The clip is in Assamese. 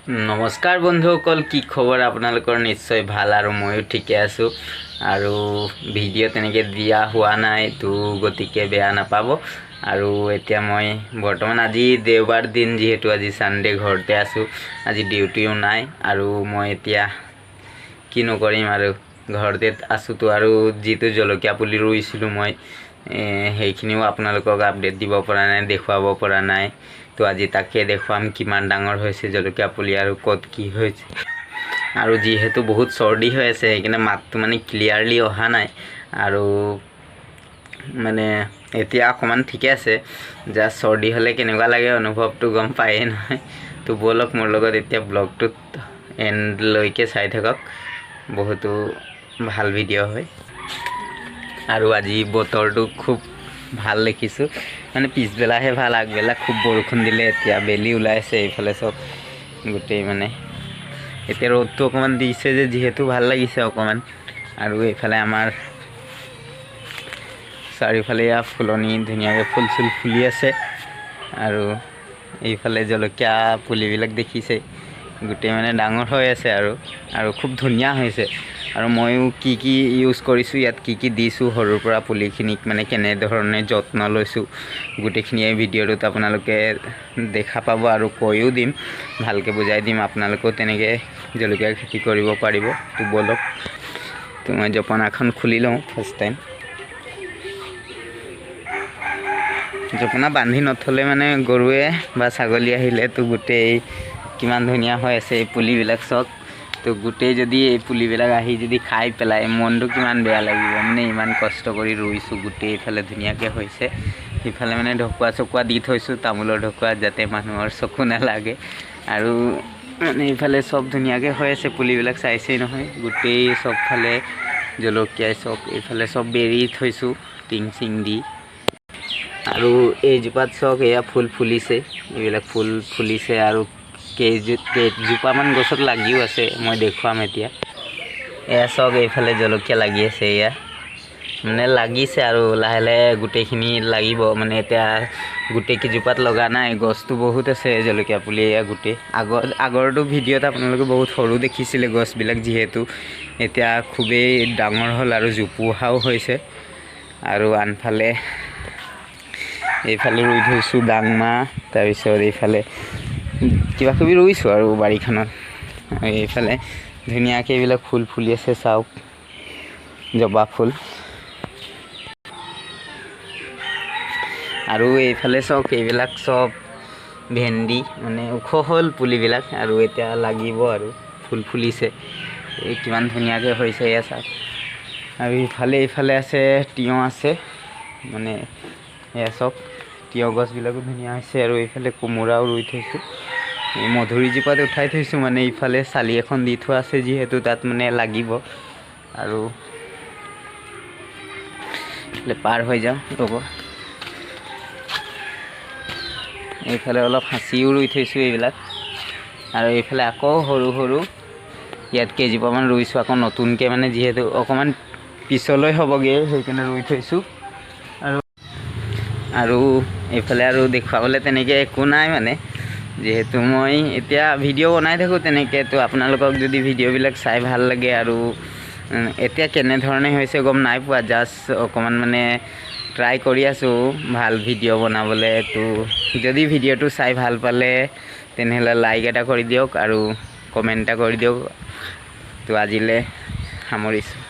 নমস্কাৰ বন্ধুসকল, কি খবৰ আপোনালোকৰ? নিশ্চয় ভাল আৰু ময়ো ঠিকে আছোঁ। আৰু ভিডিঅ' তেনেকৈ দিয়া হোৱা নাই তো গতিকে বেয়া নাপাব। আৰু এতিয়া মই বৰ্তমান আজি দেওবাৰ দিন, যিহেতু আজি ছানডে, ঘৰতে আছোঁ। আজি ডিউটিও নাই আৰু মই এতিয়া কি নকৰিম আৰু ঘৰতে আছোঁতো। আৰু যিটো জলকীয়া পুলি ৰুইছিলোঁ মই, সেইখিনিও আপোনালোকক আপডেট দিব পৰা নাই, দেখুৱাব পৰা নাই। তো আজি তাকে দেখুৱাম কিমান ডাঙৰ হৈছে জলকীয়া পুলি আৰু ক'ত কি হৈছে। আৰু যিহেতু বহুত চৰ্দি হৈ আছে, সেইকাৰণে মাতটো মানে ক্লিয়াৰলি অহা নাই। আৰু মানে এতিয়া অকণমান ঠিকে আছে। জাষ্ট চৰ্দি হ'লে কেনেকুৱা লাগে অনুভৱটো গম পায়েই নহয়। তো ব'লক মোৰ লগত এতিয়া ব্লগটোত এণ্ডলৈকে চাই থাকক, বহুতো ভাল ভিডিঅ' হয়। আৰু আজি বতৰটো খুব ভাল দেখিছোঁ, মানে পিছবেলাহে ভাল, আগবেলা খুব বৰষুণ দিলে। এতিয়া বেলি ওলাইছে এইফালে চব গোটেই, মানে এতিয়া ৰ'দটো অকণমান দিছে যে, যিহেতু ভাল লাগিছে অকণমান। আৰু এইফালে আমাৰ চাৰিওফালে ফুলনি ধুনীয়াকৈ ফুল চুল ফুলি আছে। আৰু এইফালে জলকীয়া পুলিবিলাক দেখিছে, গোটেই মানে ডাঙৰ হৈ আছে আৰু খুব ধুনীয়া হৈছে। আৰু ময়ো কি কি ইউজ কৰিছোঁ, ইয়াত কি কি দিছোঁ, সৰুৰ পৰা পুলিখিনিক মানে কেনেধৰণে যত্ন লৈছোঁ, গোটেইখিনি এই ভিডিঅ'টোত আপোনালোকে দেখা পাব। আৰু কৈও দিম, ভালকৈ বুজাই দিম, আপোনালোকেও তেনেকৈ জলকীয়া খেতি কৰিব পাৰিব। তো ব'লক, তো মই জপনাখন খুলি লওঁ ফাৰ্ষ্ট টাইম। জপনা বান্ধি নথ'লে মানে গৰুৱে বা ছাগলী আহিলেতো গোটেই কিমান ধুনীয়া হৈ আছে এই পুলিবিলাক চব। তো গোটেই যদি এই পুলিবিলাক আহি যদি খাই পেলাই, মনটো কিমান বেয়া লাগিব। মানে ইমান কষ্ট কৰি ৰুইছোঁ, গোটেই ইফালে ধুনীয়াকৈ হৈছে। সিফালে মানে ঢকুৱা চকুৱা দি থৈছোঁ, তামোলৰ ঢকুৱা, যাতে মানুহৰ চকু নালাগে। আৰু মানে ইফালে চব ধুনীয়াকৈ হৈ আছে পুলিবিলাক, চাইছেই নহয়, গোটেই চবফালে জলকীয়াই চব। এইফালে চব বেৰি থৈছোঁ টিং চিং দি। আৰু এইজোপাত চব এয়া ফুল ফুলিছে, এইবিলাক ফুল ফুলিছে। আৰু কেইজোপামান গছত লাগিও আছে, মই দেখুৱাম এতিয়া। এয়া চব এইফালে জলকীয়া লাগি আছে, এয়া মানে লাগিছে আৰু লাহে লাহে গোটেইখিনি লাগিব। মানে এতিয়া গোটেই কেইজোপাত লগা নাই, গছটো বহুত আছে জলকীয়া পুলি। এয়া গোটেই আগৰটো ভিডিঅ'ত আপোনালোকে বহুত সৰু দেখিছিলে গছবিলাক, যিহেতু এতিয়া খুবেই ডাঙৰ হ'ল আৰু জোপোহাও হৈছে। আৰু আনফালে এইফালে ৰুই থৈছোঁ ডাংমাহ, তাৰপিছত এইফালে কিবা কিবি ৰুইছোঁ আৰু বাৰীখনত। এইফালে ধুনীয়াকৈ এইবিলাক ফুল ফুলি আছে, চাওক, জবা ফুল। আৰু এইফালে চাওক, এইবিলাক চব ভেন্দি, মানে ওখ হ'ল পুলিবিলাক আৰু এতিয়া লাগিব আৰু ফুল ফুলিছে। এই কিমান ধুনীয়াকৈ হৈছে এয়া চাওক। আৰু এইফালে আছে তিয়ঁহ আছে, মানে এয়া চব তিয়ঁহ গছবিলাকো ধুনীয়া হৈছে। আৰু এইফালে কোমোৰাও ৰুই থৈছোঁ, এই মধুৰিজোপাত উঠাই থৈছোঁ। মানে ইফালে চালি এখন দি থোৱা আছে, যিহেতু তাত মানে লাগিব। আৰু পাৰ হৈ যাওঁ, ৰ'ব। এইফালে অলপ সাঁচিও ৰুই থৈছোঁ এইবিলাক। আৰু এইফালে আকৌ সৰু সৰু ইয়াত কেইজোপামান ৰুইছোঁ আকৌ নতুনকৈ, মানে যিহেতু অকণমান পিছলৈ হ'বগৈ, সেইকাৰণে ৰুই থৈছোঁ। আৰু এইফালে আৰু দেখুৱাবলৈ তেনেকৈ একো নাই, মানে যিহেতু মই এতিয়া ভিডিঅ' বনাই থাকোঁ তেনেকৈ। তো আপোনালোকক যদি ভিডিঅ'বিলাক চাই ভাল লাগে, আৰু এতিয়া কেনেধৰণে হৈছে গম নাই পোৱা, জাষ্ট অকণমান মানে ট্ৰাই কৰি আছোঁ ভাল ভিডিঅ' বনাবলৈ। তো যদি ভিডিঅ'টো চাই ভাল পালে তেনেহ'লে লাইক এটা কৰি দিয়ক আৰু কমেণ্ট এটা কৰি দিয়ক। তো আজিলৈ সামৰিছোঁ।